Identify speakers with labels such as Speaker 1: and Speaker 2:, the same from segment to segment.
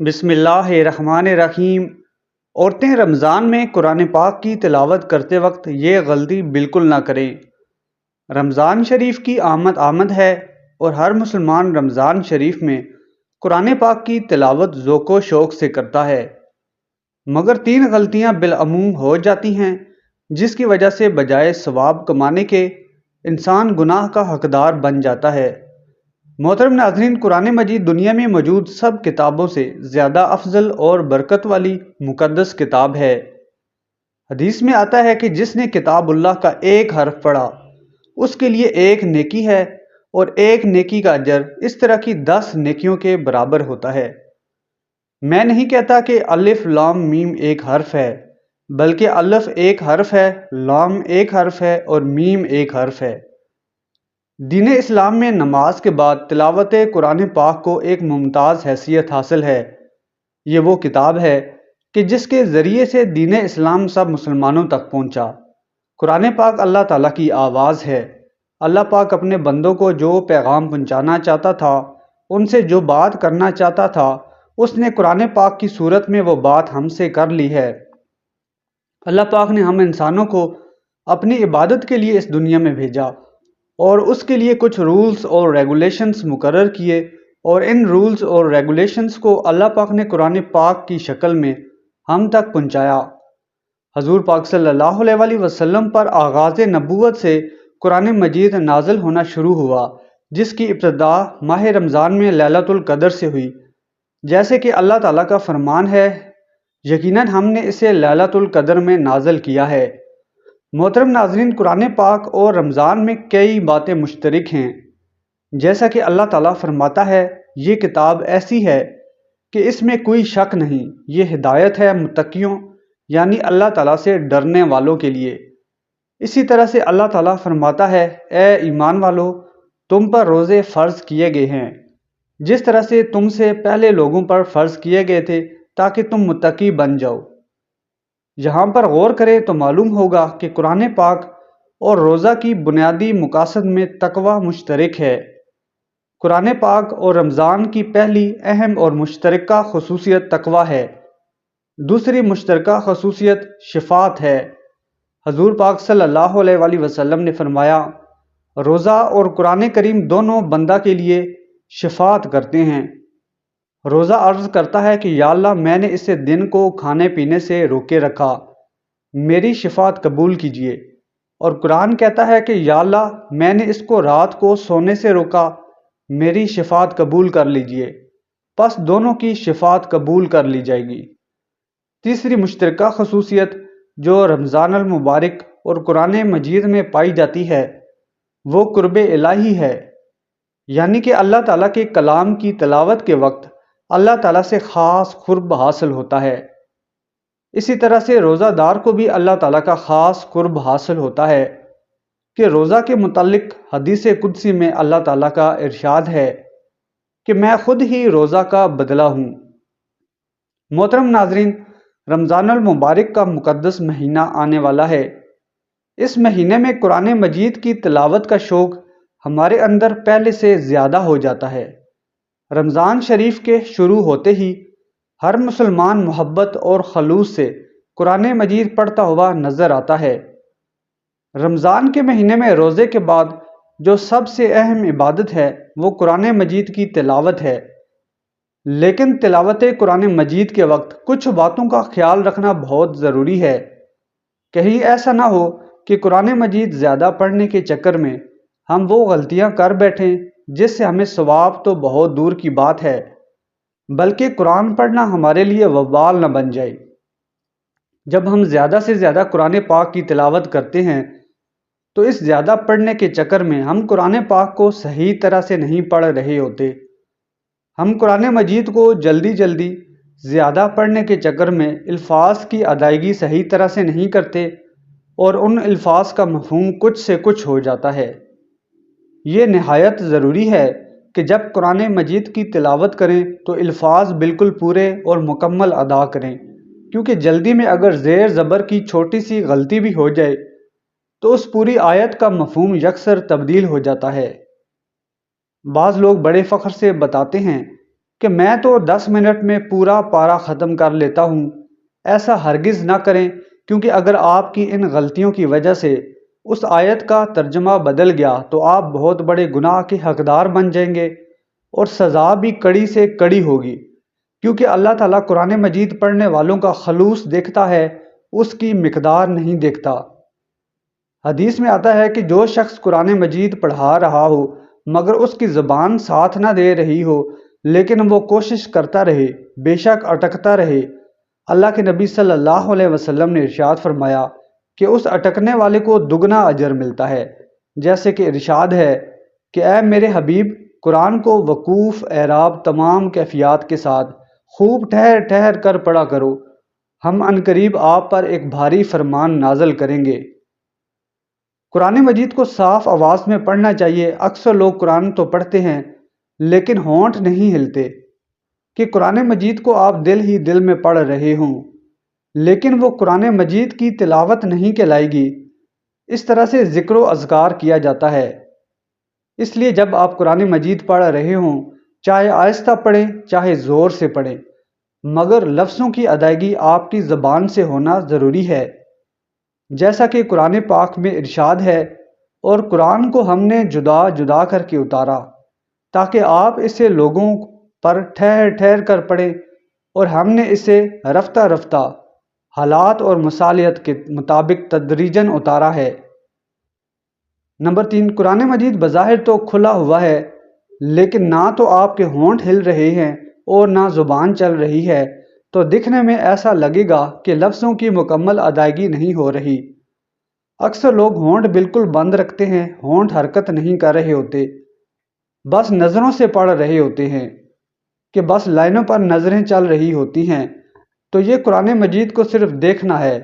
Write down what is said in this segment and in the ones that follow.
Speaker 1: بسم اللہ الرحمن الرحیم۔ عورتیں رمضان میں قرآن پاک کی تلاوت کرتے وقت یہ غلطی بالکل نہ کریں۔ رمضان شریف کی آمد ہے اور ہر مسلمان رمضان شریف میں قرآن پاک کی تلاوت ذوق و شوق سے کرتا ہے، مگر 3 غلطیاں بالعموم ہو جاتی ہیں جس کی وجہ سے بجائے ثواب کمانے کے انسان گناہ کا حقدار بن جاتا ہے۔ محترم ناظرین، قرآن مجید دنیا میں موجود سب کتابوں سے زیادہ افضل اور برکت والی مقدس کتاب ہے۔ حدیث میں آتا ہے کہ جس نے کتاب اللہ کا ایک حرف پڑھا اس کے لیے ایک نیکی ہے اور ایک نیکی کا اجر اس طرح کی 10 نیکیوں کے برابر ہوتا ہے۔ میں نہیں کہتا کہ الف لام میم ایک حرف ہے، بلکہ الف ایک حرف ہے، لام ایک حرف ہے اور میم ایک حرف ہے۔ دین اسلام میں نماز کے بعد تلاوت قرآن پاک کو ایک ممتاز حیثیت حاصل ہے۔ یہ وہ کتاب ہے کہ جس کے ذریعے سے دین اسلام سب مسلمانوں تک پہنچا۔ قرآن پاک اللہ تعالیٰ کی آواز ہے۔ اللہ پاک اپنے بندوں کو جو پیغام پہنچانا چاہتا تھا، ان سے جو بات کرنا چاہتا تھا، اس نے قرآن پاک کی صورت میں وہ بات ہم سے کر لی ہے۔ اللہ پاک نے ہم انسانوں کو اپنی عبادت کے لیے اس دنیا میں بھیجا اور اس کے لیے کچھ رولز اور ریگولیشنز مقرر کیے، اور ان رولز اور ریگولیشنز کو اللہ پاک نے قرآن پاک کی شکل میں ہم تک پہنچایا۔ حضور پاک صلی اللہ علیہ وآلہ وسلم پر آغاز نبوت سے قرآن مجید نازل ہونا شروع ہوا، جس کی ابتدا ماہ رمضان میں لیلۃ القدر سے ہوئی، جیسے کہ اللہ تعالیٰ کا فرمان ہے، یقیناً ہم نے اسے لیلۃ القدر میں نازل کیا ہے۔ محترم ناظرین، قرآن پاک اور رمضان میں کئی باتیں مشترک ہیں، جیسا کہ اللہ تعالیٰ فرماتا ہے، یہ کتاب ایسی ہے کہ اس میں کوئی شک نہیں، یہ ہدایت ہے متقیوں یعنی اللہ تعالیٰ سے ڈرنے والوں کے لیے۔ اسی طرح سے اللہ تعالیٰ فرماتا ہے، اے ایمان والو، تم پر روزے فرض کیے گئے ہیں جس طرح سے تم سے پہلے لوگوں پر فرض کیے گئے تھے تاکہ تم متقی بن جاؤ۔ یہاں پر غور کریں تو معلوم ہوگا کہ قرآن پاک اور روزہ کی بنیادی مقاصد میں تقوی مشترک ہے۔ قرآن پاک اور رمضان کی پہلی اہم اور مشترکہ خصوصیت تقوی ہے۔ دوسری مشترکہ خصوصیت شفاعت ہے۔ حضور پاک صلی اللہ علیہ وآلہ وسلم نے فرمایا، روزہ اور قرآن کریم دونوں بندہ کے لیے شفاعت کرتے ہیں۔ روزہ عرض کرتا ہے کہ یا اللہ، میں نے اسے دن کو کھانے پینے سے روکے رکھا، میری شفاعت قبول کیجیے۔ اور قرآن کہتا ہے کہ یا اللہ، میں نے اس کو رات کو سونے سے روکا، میری شفاعت قبول کر لیجیے۔ پس دونوں کی شفاعت قبول کر لی جائے گی۔ تیسری مشترکہ خصوصیت جو رمضان المبارک اور قرآن مجید میں پائی جاتی ہے وہ قرب الہی ہے، یعنی کہ اللہ تعالیٰ کے کلام کی تلاوت کے وقت اللہ تعالیٰ سے خاص قرب حاصل ہوتا ہے۔ اسی طرح سے روزہ دار کو بھی اللہ تعالیٰ کا خاص قرب حاصل ہوتا ہے کہ روزہ کے متعلق حدیث قدسی میں اللہ تعالیٰ کا ارشاد ہے کہ میں خود ہی روزہ کا بدلہ ہوں۔ محترم ناظرین، رمضان المبارک کا مقدس مہینہ آنے والا ہے۔ اس مہینے میں قرآن مجید کی تلاوت کا شوق ہمارے اندر پہلے سے زیادہ ہو جاتا ہے۔ رمضان شریف کے شروع ہوتے ہی ہر مسلمان محبت اور خلوص سے قرآن مجید پڑھتا ہوا نظر آتا ہے۔ رمضان کے مہینے میں روزے کے بعد جو سب سے اہم عبادت ہے وہ قرآن مجید کی تلاوت ہے، لیکن تلاوت قرآن مجید کے وقت کچھ باتوں کا خیال رکھنا بہت ضروری ہے۔ کہیں ایسا نہ ہو کہ قرآن مجید زیادہ پڑھنے کے چکر میں ہم وہ غلطیاں کر بیٹھیں جس سے ہمیں ثواب تو بہت دور کی بات ہے، بلکہ قرآن پڑھنا ہمارے لیے وبال نہ بن جائے۔ جب ہم زیادہ سے زیادہ قرآن پاک کی تلاوت کرتے ہیں تو اس زیادہ پڑھنے کے چکر میں ہم قرآن پاک کو صحیح طرح سے نہیں پڑھ رہے ہوتے۔ ہم قرآن مجید کو جلدی زیادہ پڑھنے کے چکر میں الفاظ کی ادائیگی صحیح طرح سے نہیں کرتے اور ان الفاظ کا مفہوم کچھ سے کچھ ہو جاتا ہے۔ یہ نہایت ضروری ہے کہ جب قرآن مجید کی تلاوت کریں تو الفاظ بالکل پورے اور مکمل ادا کریں، کیونکہ جلدی میں اگر زیر زبر کی چھوٹی سی غلطی بھی ہو جائے تو اس پوری آیت کا مفہوم یکسر تبدیل ہو جاتا ہے۔ بعض لوگ بڑے فخر سے بتاتے ہیں کہ میں تو 10 منٹ میں پورا پارہ ختم کر لیتا ہوں۔ ایسا ہرگز نہ کریں، کیونکہ اگر آپ کی ان غلطیوں کی وجہ سے اس آیت کا ترجمہ بدل گیا تو آپ بہت بڑے گناہ کے حقدار بن جائیں گے، اور سزا بھی کڑی سے کڑی ہوگی، کیونکہ اللہ تعالیٰ قرآن مجید پڑھنے والوں کا خلوص دیکھتا ہے، اس کی مقدار نہیں دیکھتا۔ حدیث میں آتا ہے کہ جو شخص قرآن مجید پڑھا رہا ہو مگر اس کی زبان ساتھ نہ دے رہی ہو، لیکن وہ کوشش کرتا رہے، بے شک اٹکتا رہے، اللہ کے نبی صلی اللہ علیہ وسلم نے ارشاد فرمایا کہ اس اٹکنے والے کو دگنا اجر ملتا ہے۔ جیسے کہ ارشاد ہے کہ اے میرے حبیب، قرآن کو وقوف، اعراب، تمام کیفیات کے ساتھ خوب ٹھہر ٹھہر کر پڑھا کرو، ہم عنقریب آپ پر ایک بھاری فرمان نازل کریں گے۔ قرآن مجید کو صاف آواز میں پڑھنا چاہیے۔ اکثر لوگ قرآن تو پڑھتے ہیں لیکن ہونٹ نہیں ہلتے کہ قرآن مجید کو آپ دل ہی دل میں پڑھ رہے ہوں، لیکن وہ قرآن مجید کی تلاوت نہیں کہلائے گی۔ اس طرح سے ذکر و اذکار کیا جاتا ہے۔ اس لیے جب آپ قرآن مجید پڑھ رہے ہوں، چاہے آہستہ پڑھیں چاہے زور سے پڑھیں، مگر لفظوں کی ادائیگی آپ کی زبان سے ہونا ضروری ہے، جیسا کہ قرآن پاک میں ارشاد ہے، اور قرآن کو ہم نے جدا جدا کر کے اتارا تاکہ آپ اسے لوگوں پر ٹھہر ٹھہر کر پڑھیں، اور ہم نے اسے رفتہ رفتہ حالات اور مصالحت کے مطابق تدریجاً اتارا ہے۔ نمبر 3، قرآن مجید بظاہر تو کھلا ہوا ہے، لیکن نہ تو آپ کے ہونٹ ہل رہے ہیں اور نہ زبان چل رہی ہے، تو دکھنے میں ایسا لگے گا کہ لفظوں کی مکمل ادائیگی نہیں ہو رہی۔ اکثر لوگ ہونٹ بالکل بند رکھتے ہیں، ہونٹ حرکت نہیں کر رہے ہوتے، بس نظروں سے پڑھ رہے ہوتے ہیں کہ بس لائنوں پر نظریں چل رہی ہوتی ہیں، تو یہ قرآن مجید کو صرف دیکھنا ہے،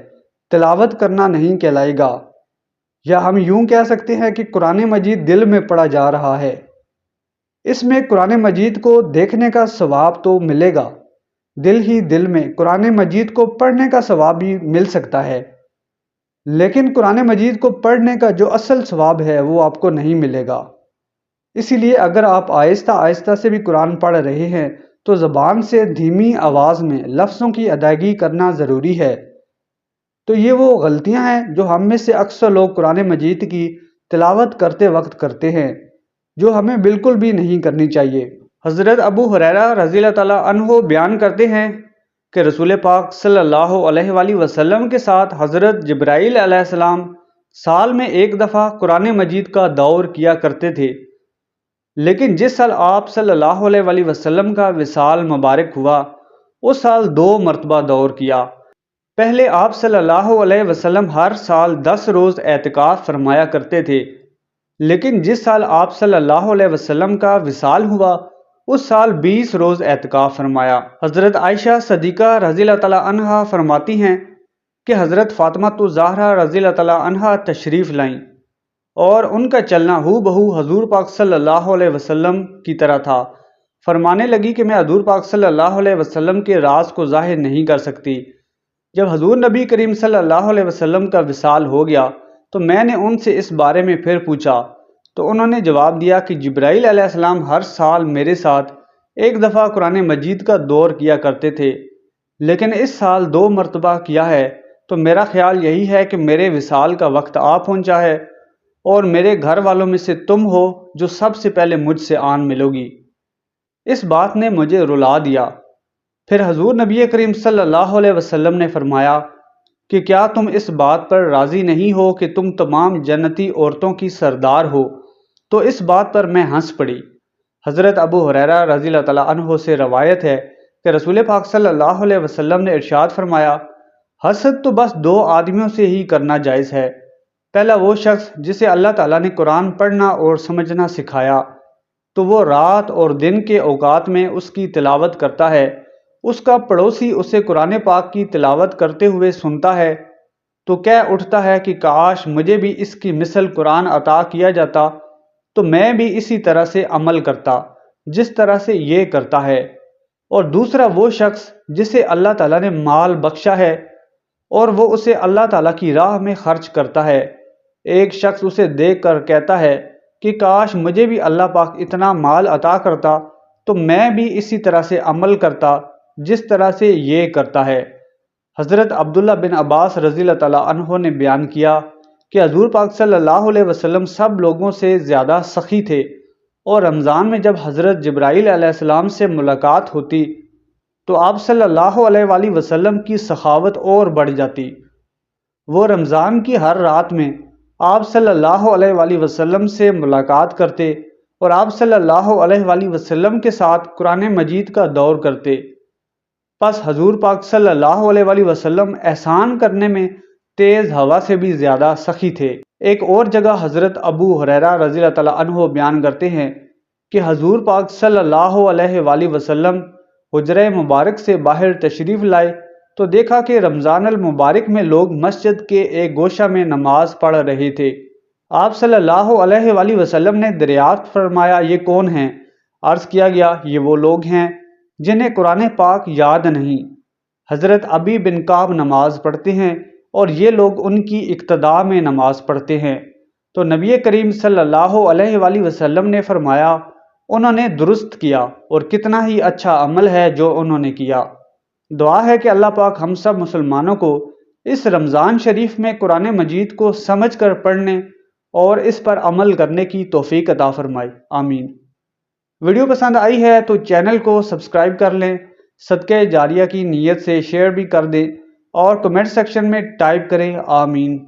Speaker 1: تلاوت کرنا نہیں کہلائے گا۔ یا ہم یوں کہہ سکتے ہیں کہ قرآن مجید دل میں پڑھا جا رہا ہے۔ اس میں قرآن مجید کو دیکھنے کا ثواب تو ملے گا، دل ہی دل میں قرآن مجید کو پڑھنے کا ثواب بھی مل سکتا ہے، لیکن قرآن مجید کو پڑھنے کا جو اصل ثواب ہے وہ آپ کو نہیں ملے گا۔ اسی لیے اگر آپ آہستہ آہستہ سے بھی قرآن پڑھ رہے ہیں تو زبان سے دھیمی آواز میں لفظوں کی ادائیگی کرنا ضروری ہے۔ تو یہ وہ غلطیاں ہیں جو ہم میں سے اکثر لوگ قرآن مجید کی تلاوت کرتے وقت کرتے ہیں، جو ہمیں بالکل بھی نہیں کرنی چاہیے۔ حضرت ابو ہریرہ رضی اللہ تعالیٰ عنہ بیان کرتے ہیں کہ رسول پاک صلی اللہ علیہ وآلہ وسلم کے ساتھ حضرت جبرائیل علیہ السلام سال میں ایک دفعہ قرآن مجید کا دور کیا کرتے تھے، لیکن جس سال آپ صلی اللہ علیہ وآلہ وسلم کا وصال مبارک ہوا اس سال 2 مرتبہ دور کیا۔ پہلے آپ صلی اللہ علیہ وسلم ہر سال 10 روز اعتکاف فرمایا کرتے تھے، لیکن جس سال آپ صلی اللہ علیہ وسلم کا وصال ہوا اس سال 20 روز اعتکاف فرمایا۔ حضرت عائشہ صدیقہ رضی اللہ تعالیٰ عنہا فرماتی ہیں کہ حضرت فاطمہ الزہرا رضی اللہ تعالیٰ عنہا تشریف لائیں، اور ان کا چلنا ہو بہو حضور پاک صلی اللہ علیہ وسلم کی طرح تھا۔ فرمانے لگی کہ میں حضور پاک صلی اللہ علیہ وسلم کے راز کو ظاہر نہیں کر سکتی۔ جب حضور نبی کریم صلی اللہ علیہ وسلم کا وصال ہو گیا تو میں نے ان سے اس بارے میں پھر پوچھا، تو انہوں نے جواب دیا کہ جبرائیل علیہ السلام ہر سال میرے ساتھ ایک دفعہ قرآن مجید کا دور کیا کرتے تھے، لیکن اس سال 2 مرتبہ کیا ہے، تو میرا خیال یہی ہے کہ میرے وصال کا وقت آ پہنچا ہے، اور میرے گھر والوں میں سے تم ہو جو سب سے پہلے مجھ سے آن ملو گی۔ اس بات نے مجھے رلا دیا۔ پھر حضور نبی کریم صلی اللہ علیہ وسلم نے فرمایا کہ کیا تم اس بات پر راضی نہیں ہو کہ تم تمام جنتی عورتوں کی سردار ہو؟ تو اس بات پر میں ہنس پڑی۔ حضرت ابو ہریرہ رضی اللہ تعالیٰ عنہ سے روایت ہے کہ رسول پاک صلی اللہ علیہ وسلم نے ارشاد فرمایا، حسد تو بس 2 آدمیوں سے ہی کرنا جائز ہے۔ پہلا وہ شخص جسے اللہ تعالیٰ نے قرآن پڑھنا اور سمجھنا سکھایا، تو وہ رات اور دن کے اوقات میں اس کی تلاوت کرتا ہے، اس کا پڑوسی اسے قرآن پاک کی تلاوت کرتے ہوئے سنتا ہے تو کہہ اٹھتا ہے کہ کاش مجھے بھی اس کی مثل قرآن عطا کیا جاتا تو میں بھی اسی طرح سے عمل کرتا جس طرح سے یہ کرتا ہے۔ اور دوسرا وہ شخص جسے اللہ تعالیٰ نے مال بخشا ہے اور وہ اسے اللہ تعالیٰ کی راہ میں خرچ کرتا ہے، ایک شخص اسے دیکھ کر کہتا ہے کہ کاش مجھے بھی اللہ پاک اتنا مال عطا کرتا تو میں بھی اسی طرح سے عمل کرتا جس طرح سے یہ کرتا ہے۔ حضرت عبداللہ بن عباس رضی اللہ تعالیٰ عنہ نے بیان کیا کہ حضور پاک صلی اللہ علیہ وسلم سب لوگوں سے زیادہ سخی تھے، اور رمضان میں جب حضرت جبرائیل علیہ السلام سے ملاقات ہوتی تو آپ صلی اللہ علیہ وآلہ وسلم کی سخاوت اور بڑھ جاتی۔ وہ رمضان کی ہر رات میں آپ صلی اللہ علیہ وآلہ وسلم سے ملاقات کرتے اور آپ صلی اللہ علیہ وآلہ وسلم کے ساتھ قرآن مجید کا دور کرتے۔ پس حضور پاک صلی اللہ علیہ وآلہ وسلم احسان کرنے میں تیز ہوا سے بھی زیادہ سخی تھے۔ ایک اور جگہ حضرت ابو ہریرہ رضی اللہ تعالیٰ عنہ بیان کرتے ہیں کہ حضور پاک صلی اللہ علیہ وآلہ وسلم حجرہ مبارک سے باہر تشریف لائے تو دیکھا کہ رمضان المبارک میں لوگ مسجد کے ایک گوشہ میں نماز پڑھ رہے تھے۔ آپ صلی اللہ علیہ وآلہ وسلم نے دریافت فرمایا، یہ کون ہیں؟ عرض کیا گیا، یہ وہ لوگ ہیں جنہیں قرآن پاک یاد نہیں۔ حضرت ابی بن کعب نماز پڑھتے ہیں اور یہ لوگ ان کی اقتداء میں نماز پڑھتے ہیں۔ تو نبی کریم صلی اللہ علیہ وآلہ وسلم نے فرمایا، انہوں نے درست کیا، اور کتنا ہی اچھا عمل ہے جو انہوں نے کیا۔ دعا ہے کہ اللہ پاک ہم سب مسلمانوں کو اس رمضان شریف میں قرآن مجید کو سمجھ کر پڑھنے اور اس پر عمل کرنے کی توفیق عطا فرمائے، آمین۔ ویڈیو پسند آئی ہے تو چینل کو سبسکرائب کر لیں، صدقہ جاریہ کی نیت سے شیئر بھی کر دیں اور کمنٹ سیکشن میں ٹائپ کریں آمین۔